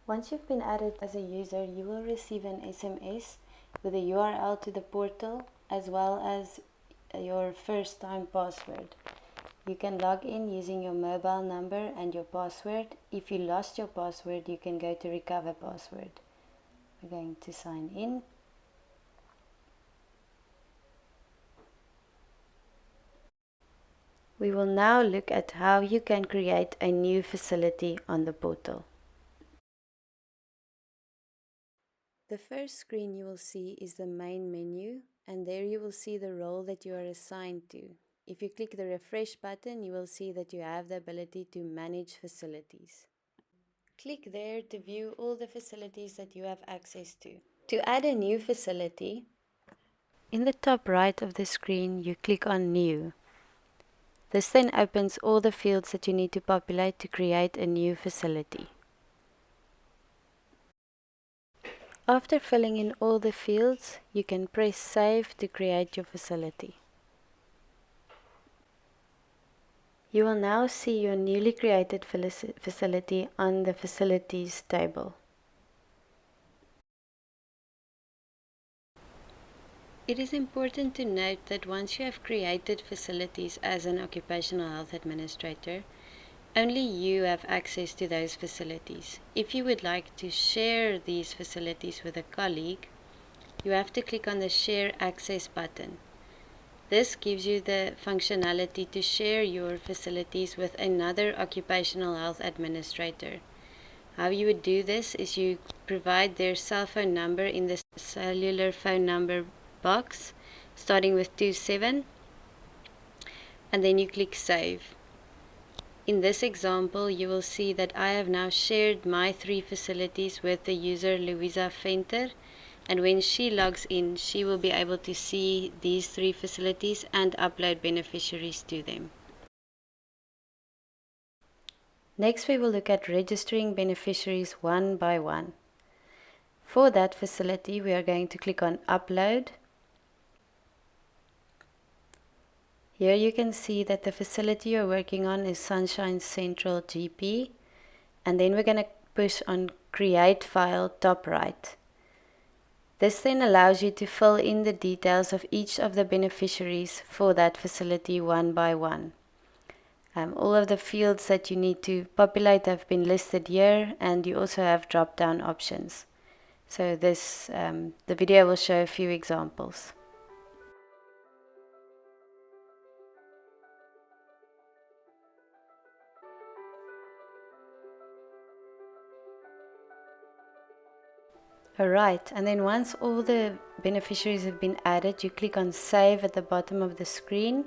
Once you've been added as a user, you will receive an SMS with a URL to the portal as well as your first time password. You can log in using your mobile number and your password. If you lost your password, you can go to recover password. We're going to sign in. We will now look at how you can create a new facility on the portal. The first screen you will see is the main menu, and there you will see the role that you are assigned to. If you click the refresh button, you will see that you have the ability to manage facilities. Click there to view all the facilities that you have access to. To add a new facility, in the top right of the screen, you click on New. This then opens all the fields that you need to populate to create a new facility. After filling in all the fields, you can press Save to create your facility. You will now see your newly created facility on the Facilities table. It is important to note that once you have created facilities as an occupational health administrator, only you have access to those facilities. If you would like to share these facilities with a colleague, you have to click on the Share Access button. This gives you the functionality to share your facilities with another occupational health administrator. How you would do this is you provide their cell phone number in the cellular phone number box, starting with 27, and then you click Save. In this example, you will see that I have now shared my 3 facilities with the user Louisa Venter, and when she logs in, she will be able to see these 3 facilities and upload beneficiaries to them. Next, we will look at registering beneficiaries one by one. For that facility, we are going to click on Upload. Here you can see that the facility you're working on is Sunshine Central GP, and then we're going to push on Create File top right. This then allows you to fill in the details of each of the beneficiaries for that facility one by one. All of the fields that you need to populate have been listed here, and you also have drop-down options. So the video will show a few examples. Alright, and then once all the beneficiaries have been added, you click on Save at the bottom of the screen,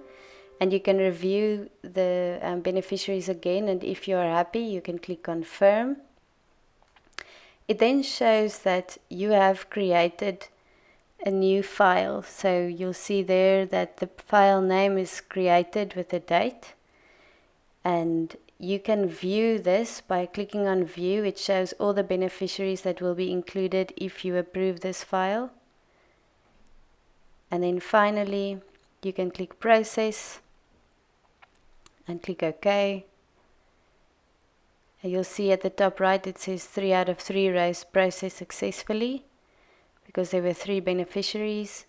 and you can review the beneficiaries again, and if you are happy, you can click Confirm. It then shows that you have created a new file, so you'll see there that the file name is created with a date, and you can view this by clicking on View. It shows all the beneficiaries that will be included if you approve this file. And then finally, you can click Process and click OK. And you'll see at the top right it says 3 out of 3 rows processed successfully because there were 3 beneficiaries.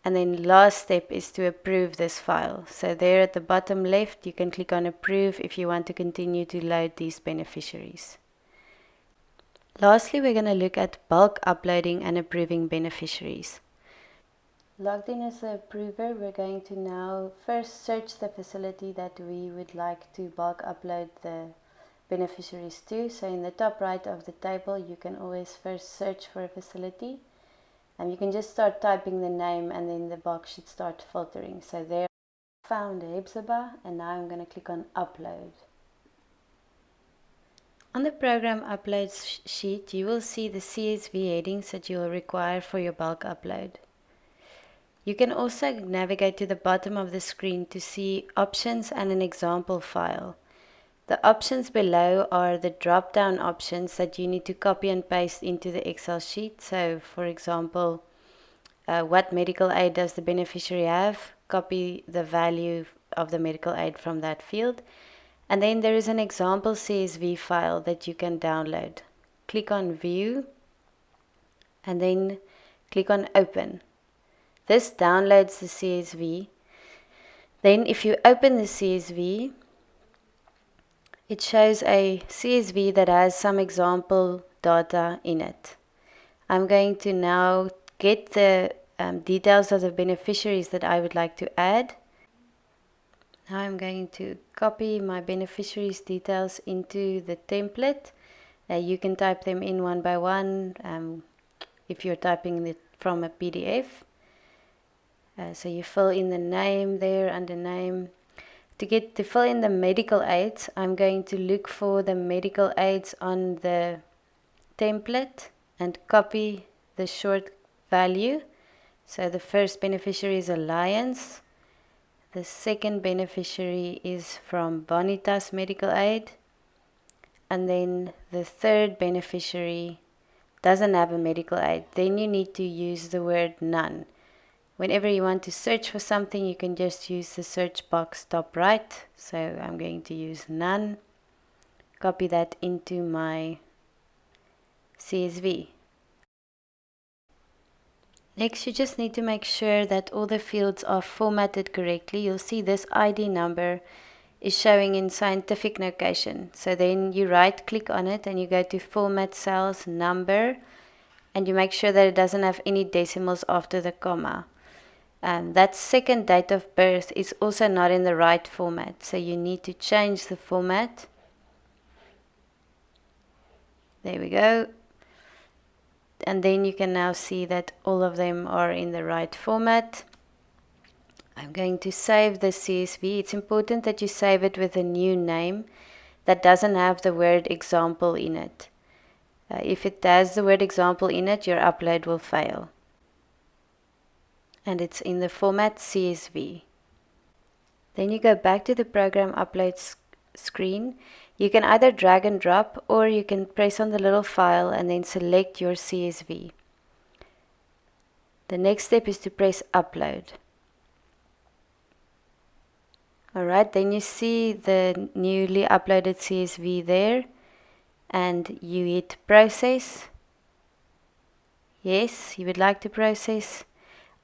And then last step is to approve this file. So there at the bottom left, you can click on Approve if you want to continue to load these beneficiaries. Lastly, we're going to look at bulk uploading and approving beneficiaries. Logged in as the approver, we're going to now first search the facility that we would like to bulk upload the beneficiaries to. So in the top right of the table, you can always first search for a facility. And you can just start typing the name and then the box should start filtering. So there I found Hebzeba, and now I'm going to click on Upload. On the program uploads sheet, you will see the CSV headings that you will require for your bulk upload. You can also navigate to the bottom of the screen to see options and an example file. The options below are the drop-down options that you need to copy and paste into the Excel sheet. So, for example, what medical aid does the beneficiary have? Copy the value of the medical aid from that field. And then there is an example CSV file that you can download. click on View, and then click on Open. This downloads the CSV. Then if you open the CSV, it shows a CSV that has some example data in it. I'm going to now get the details of the beneficiaries that I would like to add. Now I'm going to copy my beneficiaries details into the template. You can type them in one by one if you're typing it from a PDF. So you fill in the name there under name. To fill in the medical aids, I'm going to look for the medical aids on the template and copy the short value. So the first beneficiary is Alliance. The second beneficiary is from Bonitas Medical Aid. And then the third beneficiary doesn't have a medical aid. Then you need to use the word none. Whenever you want to search for something, you can just use the search box top right. So I'm going to use none. Copy that into my CSV. Next, you just need to make sure that all the fields are formatted correctly. You'll see this ID number is showing in scientific notation. So then you right click on it and you go to Format Cells Number, and you make sure that it doesn't have any decimals after the comma. That second date of birth is also not in the right format, so you need to change the format. There we go. And then you can now see that all of them are in the right format. I'm going to save the CSV. It's important that you save it with a new name that doesn't have the word example in it. If it has the word example in it, your upload will fail. And it's in the format CSV. Then you go back to the program upload screen. You can either drag and drop, or you can press on the little file and then select your CSV. The next step is to press upload. Alright, then you see the newly uploaded CSV there, and you hit process. Yes, you would like to process.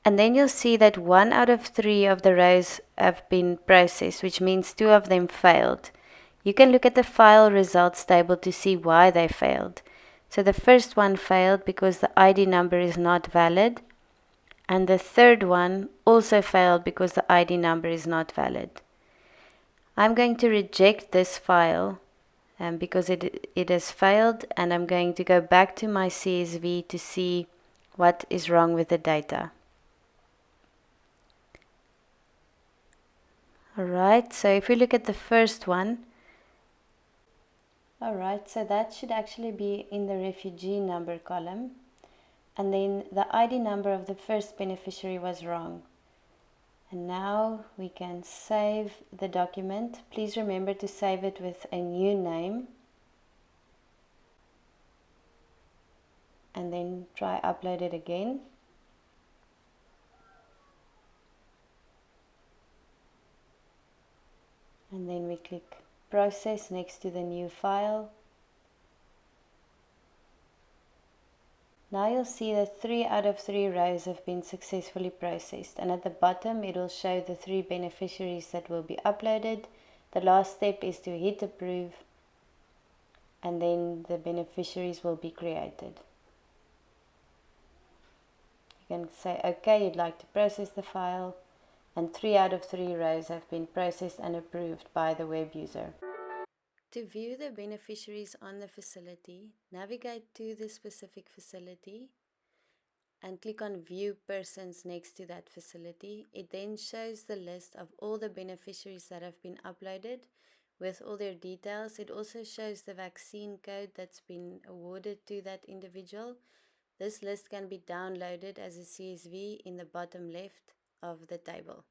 And then you'll see that 1 out of 3 of the rows have been processed, which means 2 of them failed. You can look at the file results table to see why they failed. So the first one failed because the ID number is not valid. And the third one also failed because the ID number is not valid. I'm going to reject this file because it has failed, and I'm going to go back to my CSV to see what is wrong with the data. Alright, so if we look at the first one, alright, so that should actually be in the refugee number column, and then the ID number of the first beneficiary was wrong. And now we can save the document. Please remember to save it with a new name, and then try upload it again. And then we click process next to the new file. Now you'll see that 3 out of 3 rows have been successfully processed, and at the bottom it will show the 3 beneficiaries that will be uploaded. The last step is to hit approve, and then the beneficiaries will be created. You can say OK, you'd like to process the file, and 3 out of 3 rows have been processed and approved by the web user. To view the beneficiaries on the facility, navigate to the specific facility and click on View Persons next to that facility. It then shows the list of all the beneficiaries that have been uploaded with all their details. It also shows the vaccine code that's been awarded to that individual. This list can be downloaded as a CSV in the bottom left of the table.